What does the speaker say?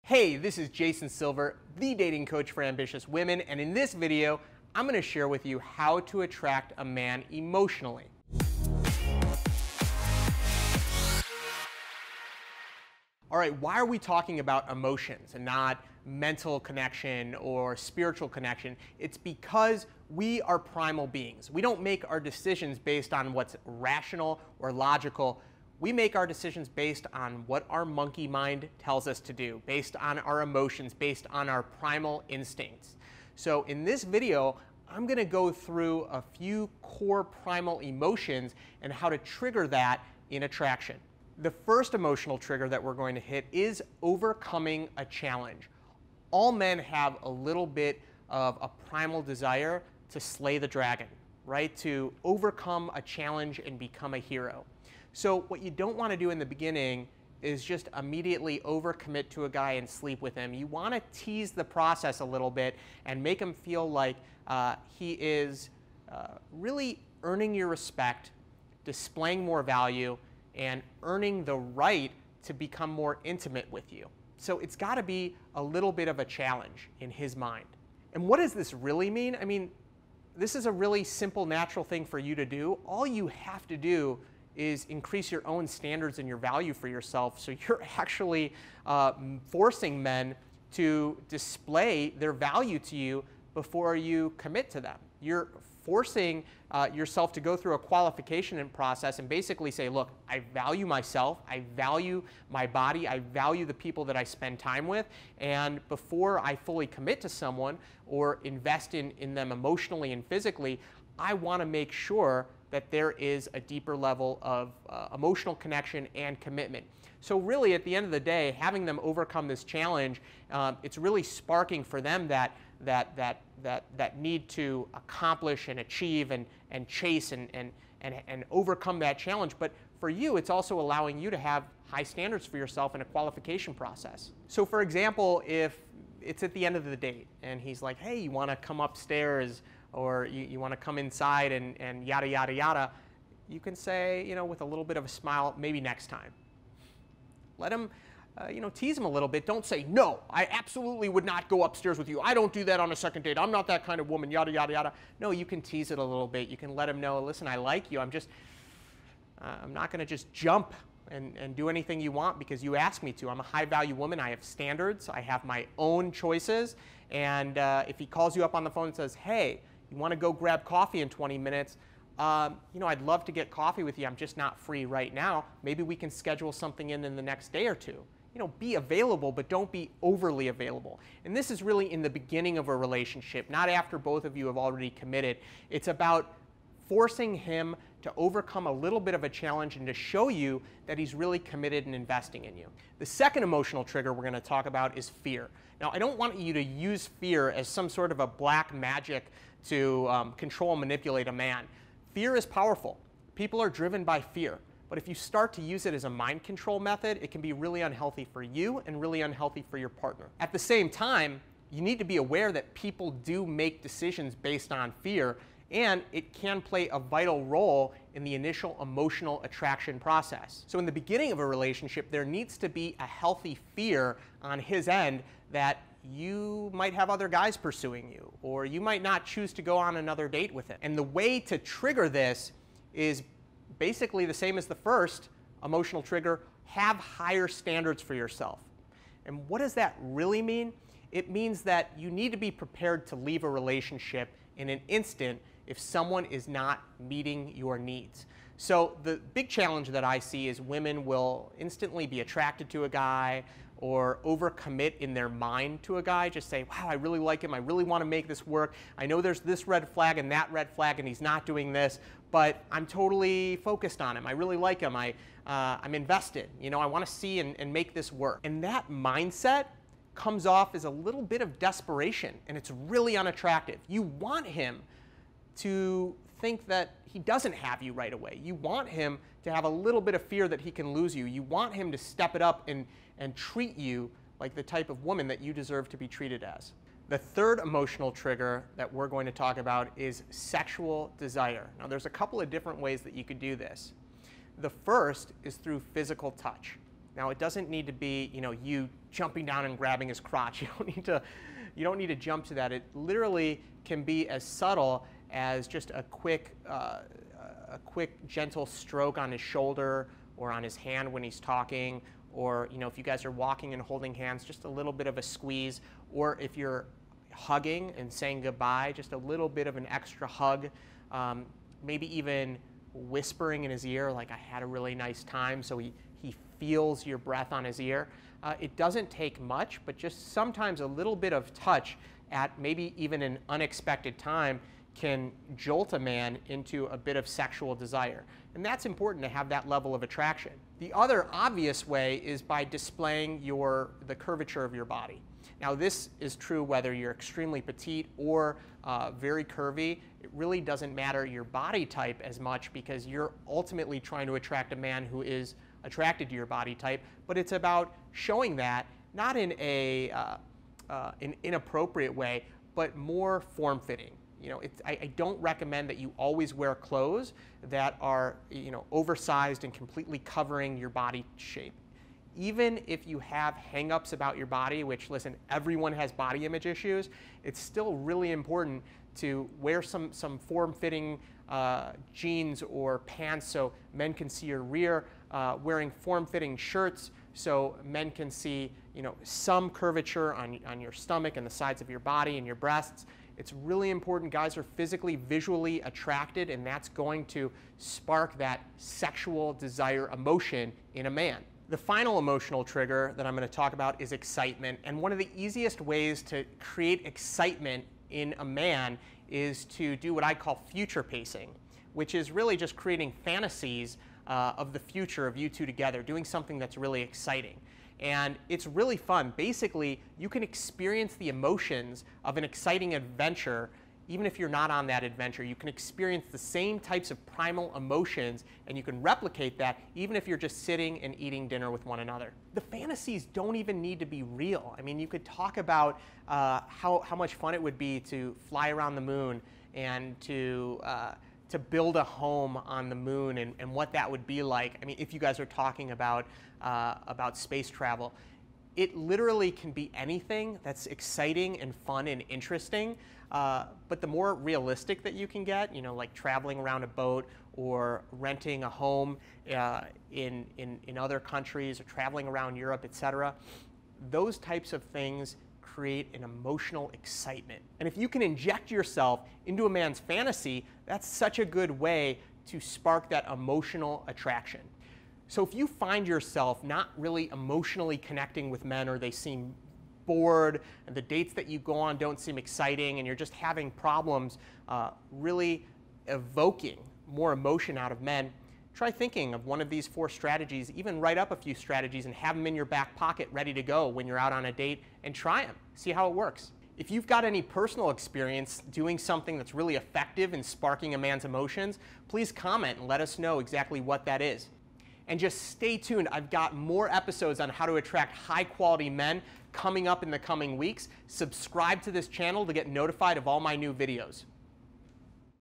Hey, this is Jason Silver, the dating coach for ambitious women, and in this video, I'm going to share with you how to attract a man emotionally. All right, why are we talking about emotions and not mental connection or spiritual connection? It's because we are primal beings. We don't make our decisions based on what's rational or logical. We make our decisions based on what our monkey mind tells us to do, based on our emotions, based on our primal instincts. So in this video, I'm going to go through a few core primal emotions and how to trigger that in attraction. The first emotional trigger that we're going to hit is overcoming a challenge. All men have a little bit of a primal desire to slay the dragon, right? To overcome a challenge and become a hero. So what you don't want to do in the beginning is just immediately overcommit to a guy and sleep with him. You want to tease the process a little bit and make him feel like he is really earning your respect, displaying more value, and earning the right to become more intimate with you. So it's got to be a little bit of a challenge in his mind. And what does this really mean? I mean, this is a really simple, natural thing for you to do. All you have to do is increase your own standards and your value for yourself. So you're actually forcing men to display their value to you before you commit to them. You're forcing yourself to go through a qualification process and basically say, look, I value myself, I value my body, I value the people that I spend time with, and before I fully commit to someone or invest in them emotionally and physically, I want to make sure that there is a deeper level of emotional connection and commitment. So really, at the end of the day, having them overcome this challenge, it's really sparking for them that need to accomplish and achieve and chase and overcome that challenge. But for you, it's also allowing you to have high standards for yourself in a qualification process. So for example, if it's at the end of the date and he's like, hey, you want to come upstairs, or you want to come inside and yada, yada, yada, you can say, you know, with a little bit of a smile, maybe next time. Let him, tease him a little bit. Don't say, no, I absolutely would not go upstairs with you. I don't do that on a second date. I'm not that kind of woman, yada, yada, yada. No, you can tease it a little bit. You can let him know, listen, I like you. I'm not going to just jump and do anything you want because you asked me to. I'm a high-value woman. I have standards. I have my own choices. And if he calls you up on the phone and says, hey, you want to go grab coffee in 20 minutes? I'd love to get coffee with you. I'm just not free right now. Maybe we can schedule something in the next day or two. Be available, but don't be overly available. And this is really in the beginning of a relationship, not after both of you have already committed. It's about forcing him to overcome a little bit of a challenge and to show you that he's really committed and investing in you. The second emotional trigger we're going to talk about is fear. Now, I don't want you to use fear as some sort of a black magic to control and manipulate a man. Fear is powerful. People are driven by fear. But if you start to use it as a mind control method, it can be really unhealthy for you and really unhealthy for your partner. At the same time, you need to be aware that people do make decisions based on fear, and it can play a vital role in the initial emotional attraction process. So in the beginning of a relationship, there needs to be a healthy fear on his end that you might have other guys pursuing you, or you might not choose to go on another date with him. And the way to trigger this is basically the same as the first emotional trigger: have higher standards for yourself. And what does that really mean? It means that you need to be prepared to leave a relationship in an instant if someone is not meeting your needs. So the big challenge that I see is women will instantly be attracted to a guy or overcommit in their mind to a guy, just say, wow, I really like him, I really want to make this work, I know there's this red flag and that red flag and he's not doing this, but I'm totally focused on him, I really like him, I'm invested, I want to see and make this work. And that mindset comes off as a little bit of desperation, and it's really unattractive. You want him to think that he doesn't have you right away. You want him to have a little bit of fear that he can lose you. You want him to step it up and treat you like the type of woman that you deserve to be treated as. The third emotional trigger that we're going to talk about is sexual desire. Now, there's a couple of different ways that you could do this. The first is through physical touch. Now, it doesn't need to be, you jumping down and grabbing his crotch. You don't need to jump to that. It literally can be as subtle as just a quick gentle stroke on his shoulder or on his hand when he's talking, or if you guys are walking and holding hands, just a little bit of a squeeze, or if you're hugging and saying goodbye, just a little bit of an extra hug, maybe even whispering in his ear like, I had a really nice time, so he feels your breath on his ear. It doesn't take much, but just sometimes a little bit of touch at maybe even an unexpected time can jolt a man into a bit of sexual desire. And that's important to have that level of attraction. The other obvious way is by displaying the curvature of your body. Now, this is true whether you're extremely petite or very curvy. It really doesn't matter your body type as much, because you're ultimately trying to attract a man who is attracted to your body type, but it's about showing that not in an inappropriate way, but more form-fitting. I don't recommend that you always wear clothes that are oversized and completely covering your body shape. Even if you have hang-ups about your body, which, listen, everyone has body image issues, it's still really important to wear some form-fitting jeans or pants so men can see your rear, wearing form-fitting shirts so men can see some curvature on your stomach and the sides of your body and your breasts. It's really important. Guys are physically, visually attracted, and that's going to spark that sexual desire emotion in a man. The final emotional trigger that I'm going to talk about is excitement. And one of the easiest ways to create excitement in a man is to do what I call future pacing, which is really just creating fantasies of the future of you two together, doing something that's really exciting. And it's really fun. Basically, you can experience the emotions of an exciting adventure even if you're not on that adventure. You can experience the same types of primal emotions, and you can replicate that even if you're just sitting and eating dinner with one another. The fantasies don't even need to be real. I mean, you could talk about how much fun it would be to fly around the moon and to build a home on the moon, and what that would be like. I mean, if you guys are talking about space travel, it literally can be anything that's exciting and fun and interesting. But the more realistic that you can get, like traveling around a boat or renting a home in other countries or traveling around Europe, etc., those types of things create an emotional excitement. And if you can inject yourself into a man's fantasy, that's such a good way to spark that emotional attraction. So if you find yourself not really emotionally connecting with men, or they seem bored and the dates that you go on don't seem exciting, and you're just having problems really evoking more emotion out of men, try thinking of one of these 4 strategies. Even write up a few strategies and have them in your back pocket ready to go when you're out on a date, and try them. See how it works. If you've got any personal experience doing something that's really effective in sparking a man's emotions, please comment and let us know exactly what that is. And just stay tuned. I've got more episodes on how to attract high-quality men coming up in the coming weeks. Subscribe to this channel to get notified of all my new videos.